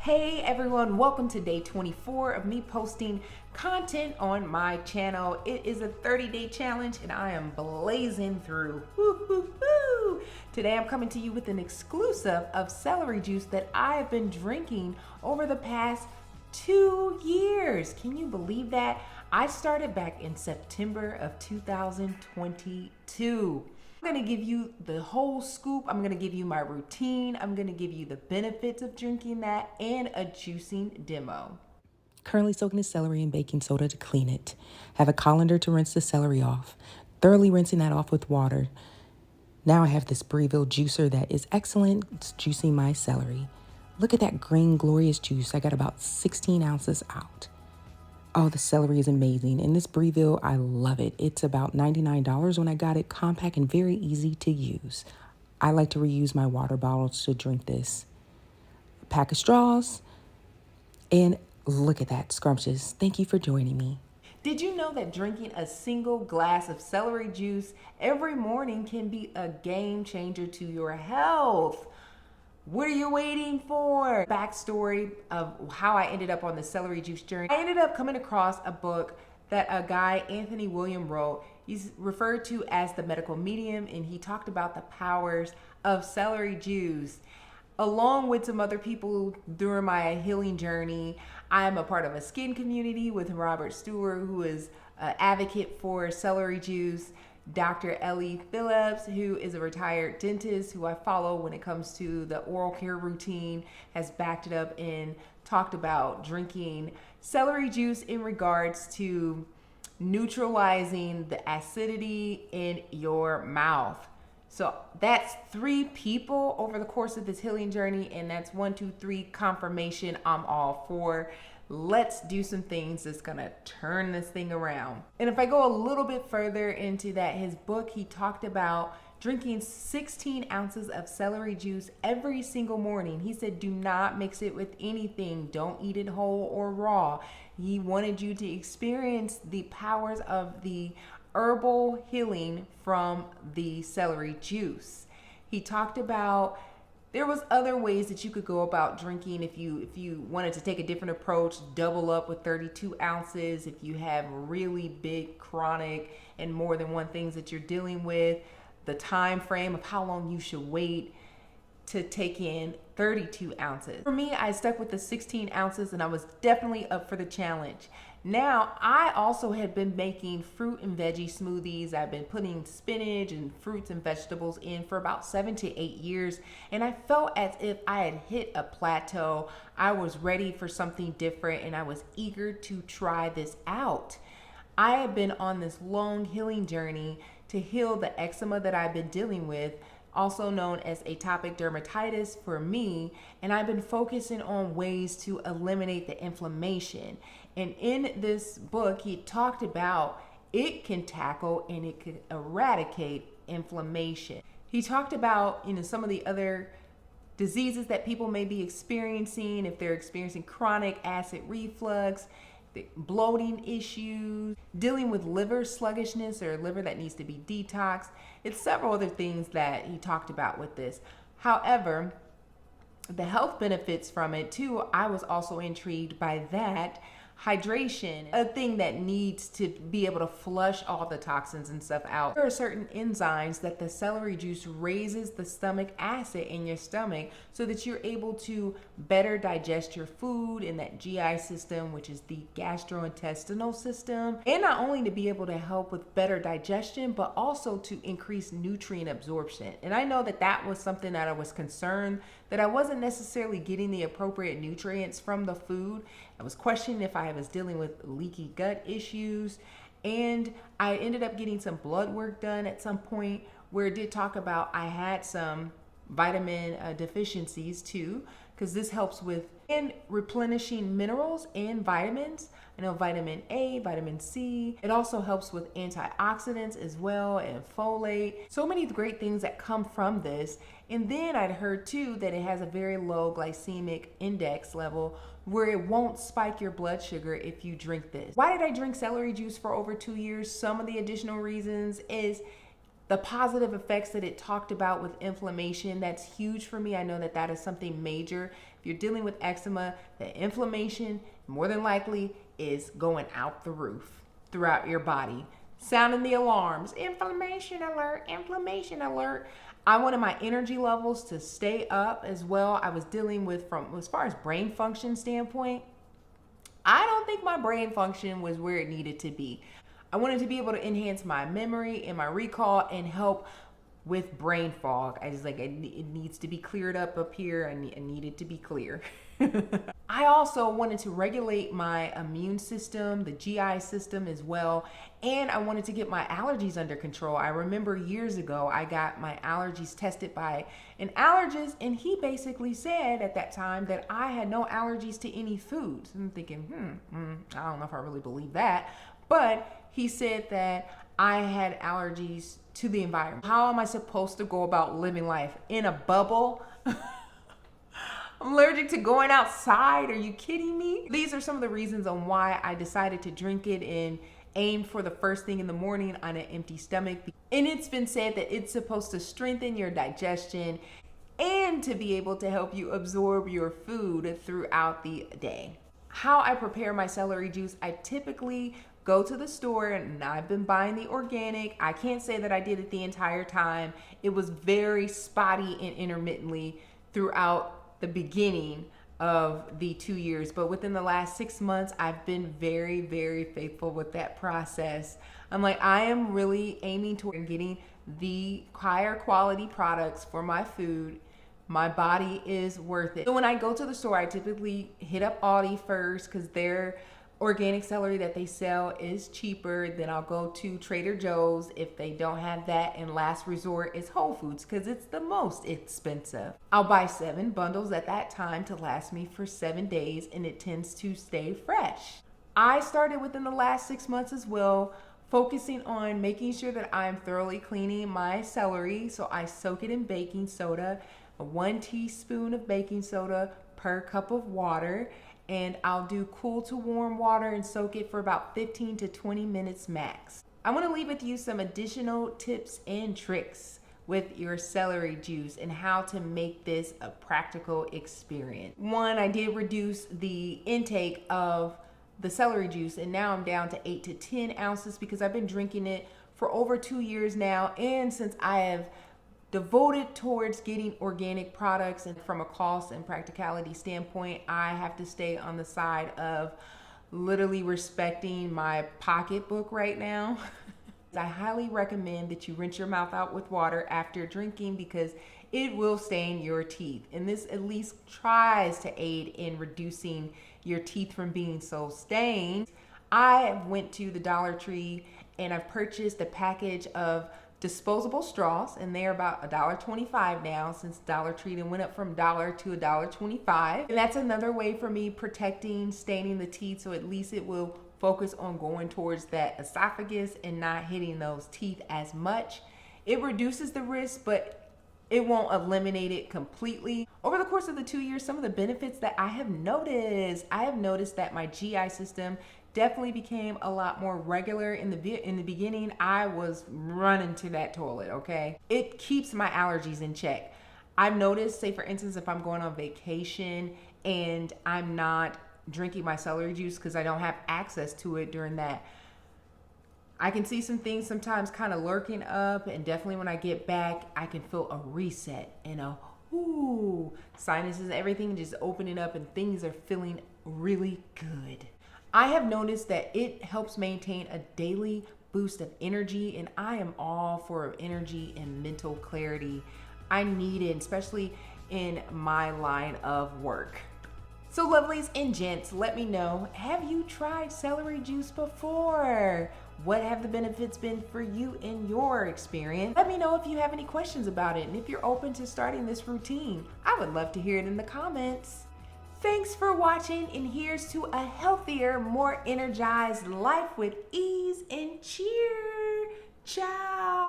Hey everyone, welcome to day 24 of me posting content on my channel. It is a 30-day challenge and I am blazing through. Woo. Today I'm coming to you with an exclusive of celery juice that I have been drinking over the past 2 years. Can you believe that? I started back in September of 2022. I'm gonna give you the whole scoop. I'm gonna give you my routine. I'm gonna give you the benefits of drinking that and a juicing demo. Currently soaking the celery in baking soda to clean it. Have a colander to rinse the celery off. Thoroughly rinsing that off with water. Now I have this Breville Juicer that is excellent. It's juicing my celery. Look at that green glorious juice. I got about 16 ounces out. Oh, the celery is amazing. And this Breville, I love it. It's about $99 when I got it, compact and very easy to use. I like to reuse my water bottles to drink this. A pack of straws, and look at that, scrumptious. Thank you for joining me. Did you know that drinking a single glass of celery juice every morning can be a game changer to your health? What are you waiting for? Backstory of how I ended up on the celery juice journey. I ended up coming across a book that a guy, Anthony William, wrote. He's referred to as the medical medium, and he talked about the powers of celery juice. Along with some other people during my healing journey, I am a part of a skin community with Robert Stewart, who is an advocate for celery juice. Dr. Ellie Phillips, who is a retired dentist who I follow when it comes to the oral care routine, has backed it up and talked about drinking celery juice in regards to neutralizing the acidity in your mouth. So that's 3 people over the course of this healing journey, and that's 1, 2, 3 confirmation I'm all for. Let's do some things that's gonna turn this thing around. And if I go a little bit further into that, his book, he talked about drinking 16 ounces of celery juice every single morning. He said, do not mix it with anything. Don't eat it whole or raw. He wanted you to experience the powers of the herbal healing from the celery juice. He talked about there was other ways that you could go about drinking if you wanted to take a different approach, double up with 32 ounces if you have really big chronic and more than one things that you're dealing with, the time frame of how long you should wait to take in 32 ounces. For me, I stuck with the 16 ounces and I was definitely up for the challenge. Now, I also had been making fruit and veggie smoothies. I've been putting spinach and fruits and vegetables in for about 7 to 8 years, and I felt as if I had hit a plateau. I was ready for something different, and I was eager to try this out. I have been on this long healing journey to heal the eczema that I've been dealing with, also known as atopic dermatitis for me, and I've been focusing on ways to eliminate the inflammation. And in this book, he talked about it can tackle and it can eradicate inflammation. He talked about, some of the other diseases that people may be experiencing, if they're experiencing chronic acid reflux, bloating issues, dealing with liver sluggishness or liver that needs to be detoxed. It's several other things that he talked about with this. However, the health benefits from it too, I was also intrigued by that. Hydration, a thing that needs to be able to flush all the toxins and stuff out. There are certain enzymes that the celery juice raises the stomach acid in your stomach so that you're able to better digest your food in that GI system, which is the gastrointestinal system. And not only to be able to help with better digestion, but also to increase nutrient absorption. And I know that that was something that I was concerned that I wasn't necessarily getting the appropriate nutrients from the food. I was questioning if I was dealing with leaky gut issues, and I ended up getting some blood work done at some point where it did talk about I had some vitamin deficiencies too, because this helps with replenishing minerals and vitamins. I know vitamin A, vitamin C. It also helps with antioxidants as well and folate. So many great things that come from this. And then I'd heard too that it has a very low glycemic index level where it won't spike your blood sugar if you drink this. Why did I drink celery juice for over 2 years? Some of the additional reasons is The positive effects that it talked about with inflammation, that's huge for me. I know that that is something major. If you're dealing with eczema, the inflammation more than likely is going out the roof throughout your body. Sounding the alarms, inflammation alert, inflammation alert. I wanted my energy levels to stay up as well. I was dealing with, from as far as brain function standpoint, I don't think my brain function was where it needed to be. I wanted to be able to enhance my memory and my recall and help with brain fog. I just it needs to be cleared up here. I need it to be clear. I also wanted to regulate my immune system, the GI system as well, and I wanted to get my allergies under control. I remember years ago I got my allergies tested by an allergist, and he basically said at that time that I had no allergies to any foods. I'm thinking, I don't know if I really believe that, but he said that I had allergies to the environment. How am I supposed to go about living life in a bubble? I'm allergic to going outside. Are you kidding me? These are some of the reasons on why I decided to drink it and aim for the first thing in the morning on an empty stomach. And it's been said that it's supposed to strengthen your digestion and to be able to help you absorb your food throughout the day. How I prepare my celery juice, I typically go to the store, and I've been buying the organic. I can't say that I did it the entire time. It was very spotty and intermittently throughout the beginning of the 2 years, but within the last 6 months, I've been very, very faithful with that process. I am really aiming toward getting the higher quality products for my food. My body is worth it. So when I go to the store, I typically hit up Aldi first because their organic celery that they sell is cheaper. Then I'll go to Trader Joe's if they don't have that, and last resort is Whole Foods because it's the most expensive. I'll buy 7 bundles at that time to last me for 7 days, and it tends to stay fresh. I started within the last 6 months as well, focusing on making sure that I'm thoroughly cleaning my celery. So I soak it in baking soda, 1 teaspoon of baking soda per cup of water, and I'll do cool to warm water and soak it for about 15 to 20 minutes max. I want to leave with you some additional tips and tricks with your celery juice and how to make this a practical experience. One, I did reduce the intake of the celery juice, and now I'm down to 8 to 10 ounces because I've been drinking it for over 2 years now, and since I have devoted towards getting organic products, and from a cost and practicality standpoint, I have to stay on the side of literally respecting my pocketbook right now. I highly recommend that you rinse your mouth out with water after drinking because it will stain your teeth, and this at least tries to aid in reducing your teeth from being so stained. I went to the Dollar Tree and I've purchased a package of disposable straws, and they're about $1.25 now since Dollar Tree went up from $1 to $1.25. And that's another way for me protecting staining the teeth, so at least it will focus on going towards that esophagus and not hitting those teeth as much. It reduces the risk, but it won't eliminate it completely. Over the course of the 2 years, some of the benefits that I have noticed that my GI system definitely became a lot more regular. In the beginning, I was running to that toilet, okay? It keeps my allergies in check. I've noticed, say for instance, if I'm going on vacation and I'm not drinking my celery juice because I don't have access to it during that, I can see some things sometimes kind of lurking up, and definitely when I get back, I can feel a reset and sinuses, everything just opening up, and things are feeling really good. I have noticed that it helps maintain a daily boost of energy, and I am all for energy and mental clarity. I need it, especially in my line of work. So lovelies and gents, let me know, have you tried celery juice before? What have the benefits been for you in your experience? Let me know if you have any questions about it, and if you're open to starting this routine. I would love to hear it in the comments. Thanks for watching, and here's to a healthier, more energized life with ease and cheer. Ciao.